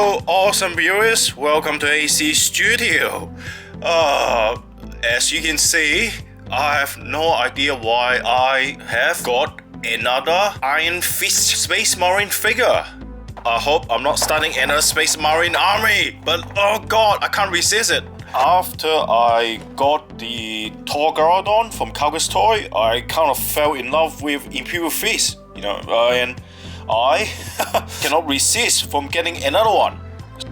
Hello awesome viewers, welcome to AC Studio. As you can see, I have no idea why I have got another Iron Fist Space Marine figure. I hope I'm not starting another Space Marine army, but oh god, I can't resist it. After I got the 𝗕𝗿𝗀𝗿𝗍 from Kowis Toys, I kind of fell in love with Imperial Fist, and I cannot resist from getting another one.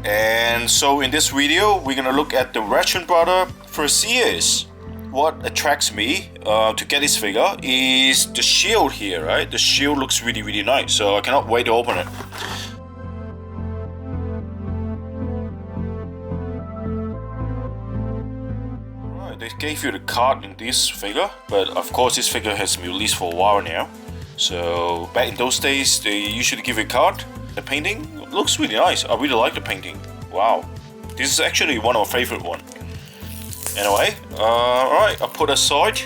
And so in this video, we're gonna look at the 𝗪𝗿𝗵𝗵𝗺𝗃. What attracts me to get this figure is the shield here, right? The shield looks really nice, so I cannot wait to open it. Alright, they gave you the card in this figure, but of course this figure has been released for a while now. So back in those days, they usually give you a card. The painting looks really nice. I really like the painting. Wow, this is actually one of my favorite ones. Anyway, alright, I'll put aside.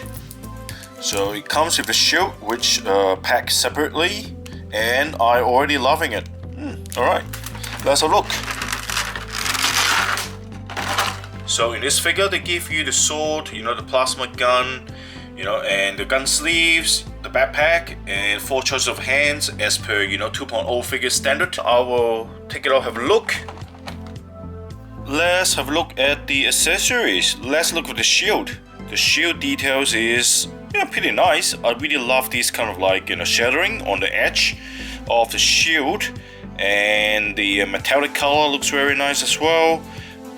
So it comes with a shield, which packs separately, and I'm already loving it. Alright, let's have a look. So in this figure, they give you the sword, the plasma gun, and the gun sleeves, the backpack, and 4 choices of hands as per 2.0 figure standard. I will take it out, have a look. Let's have a look at the accessories. Let's look at the shield. The shield details is pretty nice. I really love this kind of like shattering on the edge of the shield, and the metallic color looks very nice as well.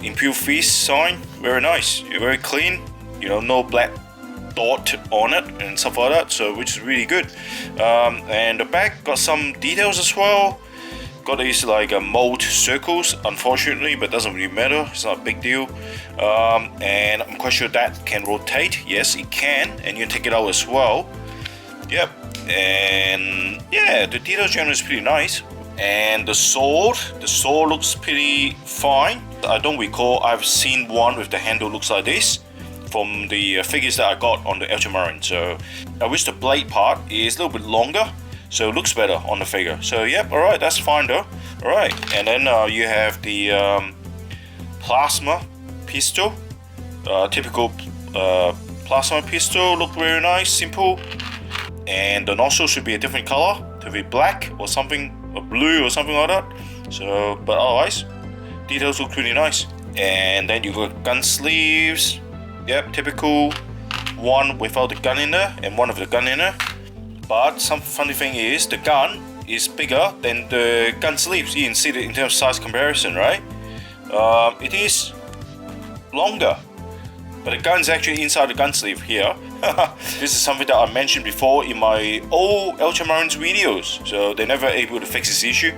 Imperial Fist sign, very nice, very clean. No black dot on it and stuff like that, so which is really good. And the back got some details as well. Got these like mold circles, unfortunately, but doesn't really matter. It's not a big deal. And I'm quite sure that can rotate. Yes, it can, and you can take it out as well. Yep. And yeah, the detail generally is pretty nice. And the sword looks pretty fine. I don't recall I've seen one with the handle looks like this from the figures that I got on the Ultramarine. So I wish the blade part is a little bit longer, so it looks better on the figure. So yep, alright, that's fine though. Alright, and then you have the plasma pistol. Typical plasma pistol, look very nice, simple. And the nozzle should be a different color, to be black or something, or blue or something like that. So, but otherwise, details look pretty nice. And then you got gun sleeves. Yep, typical one without the gun in there and one with the gun in there. But some funny thing is the gun is bigger than the gun sleeves. You can see it in terms of size comparison, right? It is longer, but the gun is actually inside the gun sleeve here. This is something that I mentioned before in my old Ultramarines videos, so they're never able to fix this issue.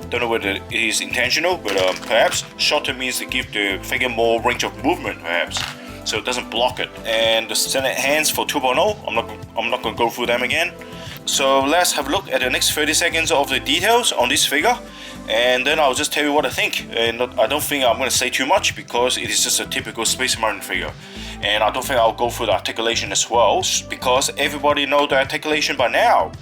Don't know whether it is intentional, but perhaps shorter means to give the figure more range of movement, perhaps, so it doesn't block it. And the Senate hands for 2.0, I'm not going to go through them again. So let's have a look at the next 30 seconds of the details on this figure, and then I'll just tell you what I think. And I don't think I'm going to say too much because it is just a typical Space Marine figure. And I don't think I'll go through the articulation as well, because everybody knows the articulation by now,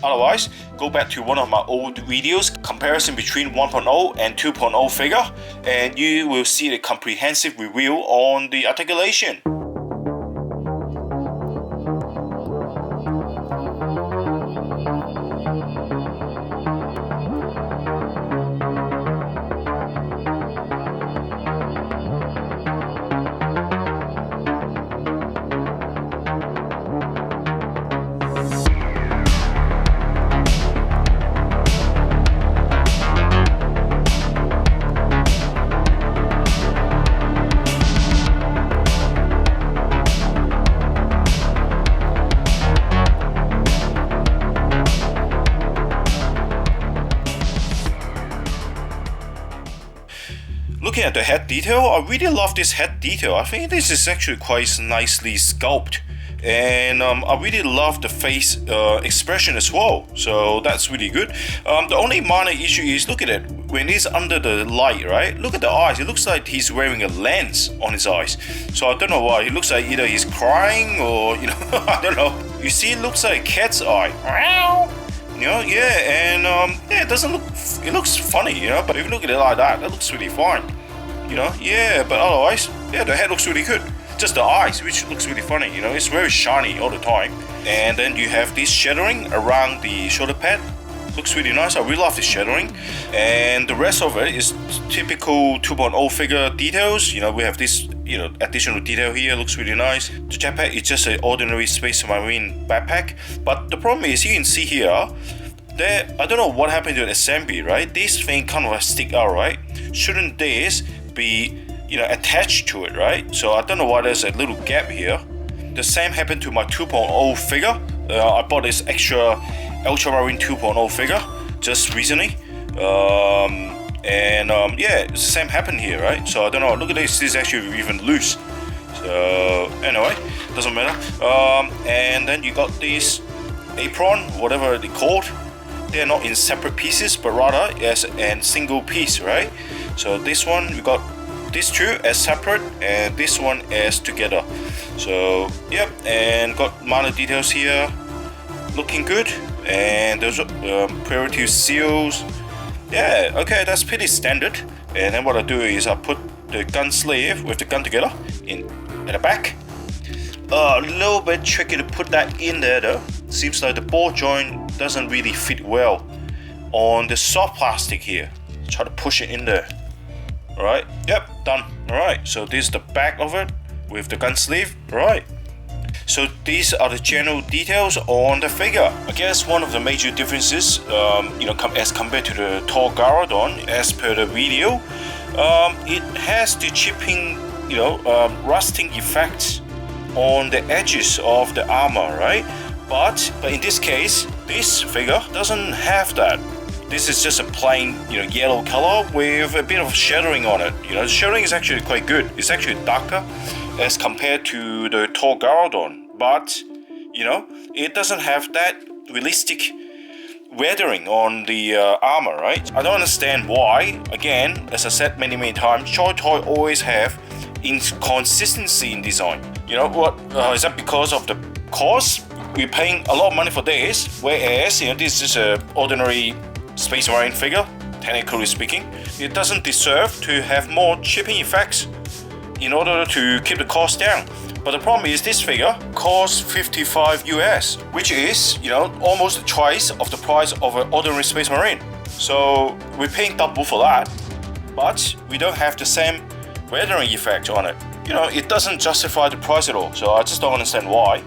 Otherwise, go back to one of my old videos, comparison between 1.0 and 2.0 figure, and you will see the comprehensive review on the articulation. Looking at the head detail, I really love this head detail. I think this is actually quite nicely sculpted, and I really love the face expression as well, so that's really good. The only minor issue is, look at it, when he's under the light, right? Look at the eyes, it looks like he's wearing a lens on his eyes, so I don't know why. It looks like either he's crying or I don't know. You see, it looks like a cat's eye. Yeah, and it doesn't look looks funny, you know. But if you look at it like that, that looks really fine, you know. Yeah, but otherwise, yeah, the head looks really good. Just the eyes, which looks really funny, you know. It's very shiny all the time. And then you have this shadowing around the shoulder pad. Looks really nice. I really love the shadowing. And the rest of it is typical 2.0 figure details. You know, we have this, you know, additional detail here. Looks really nice. The jetpack is just an ordinary Space Marine backpack. But the problem is, you can see here, there, I don't know what happened to the assembly, right? This thing kind of stick out, right? Shouldn't this be, you know, attached to it, right? So I don't know why there's a little gap here. The same happened to my 2.0 figure. I bought this extra Ultramarine 2.0 figure just recently. Yeah, it's the same happened here, right? So I don't know. Look at this. This is actually even loose. So anyway, doesn't matter. And then you got this apron, whatever they called. They're not in separate pieces, but rather as a single piece, right? So this one, we got these two as separate and this one as together. So yep, and got minor details here, looking good. And those 𝗵𝗴𝗂𝗁 seals. Yeah, okay, that's pretty standard. And then what I do is I put the gun sleeve with the gun together in at the back. A little bit tricky to put that in there though. Seems like the ball joint doesn't really fit well on the soft plastic here. Try to push it in there. Alright, yep, done. Alright, so this is the back of it with the gun sleeve. Right. So these are the general details on the figure. I guess one of the major differences, you know, as compared to the 𝗕𝗿𝗃𝗿𝗿, as per the video, it has the chipping, you know, rusting effects on the edges of the armor, right? But in this case, this figure doesn't have that. This is just a plain, you know, yellow color with a bit of shadowing on it. You know, the shadowing is actually quite good. It's actually darker as compared to the 𝗕𝗿𝗃𝗿𝗿, but you know, it doesn't have that realistic weathering on the armor, right? I don't understand why. Again, as I said many times, Toy always have inconsistency in design. You know what? Is that because of the cost? We're paying a lot of money for this, whereas, you know, this is an ordinary Space Marine figure, technically speaking. It doesn't deserve to have more chipping effects in order to keep the cost down. But the problem is this figure costs $55 US, which is, you know, almost twice of the price of an ordinary Space Marine. So we're paying double for that, but we don't have the same weathering effect on it. You know, it doesn't justify the price at all. So I just don't understand why.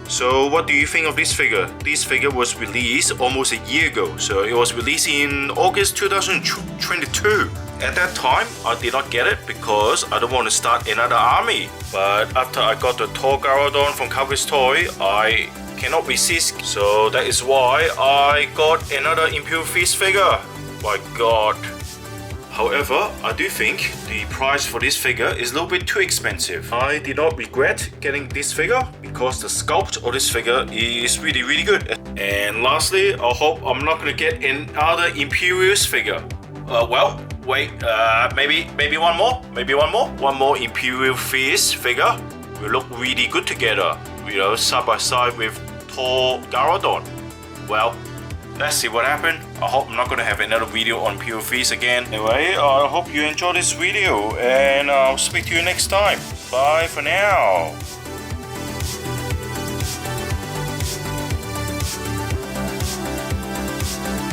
So what do you think of this figure? This figure was released almost a year ago. So it was released in August 2022. At that time, I did not get it because I don't want to start another army. But after I got the 𝗕𝗿𝗃𝗿𝗿 from Kowis Toys, I cannot resist. So that is why I got another Imperial Fist figure. My god. However, I do think the price for this figure is a little bit too expensive. I did not regret getting this figure because the sculpt of this figure is really good. And lastly, I hope I'm not going to get another Imperial figure. Well, wait, maybe one more Imperial Fist figure will look really good together, you know, side by side with 𝗕𝗿𝗃𝗿𝗿. Well, let's see what happened. I hope I'm not going to have another video on Imperial Fist again. Anyway, I hope you enjoyed this video and I'll speak to you next time. Bye for now.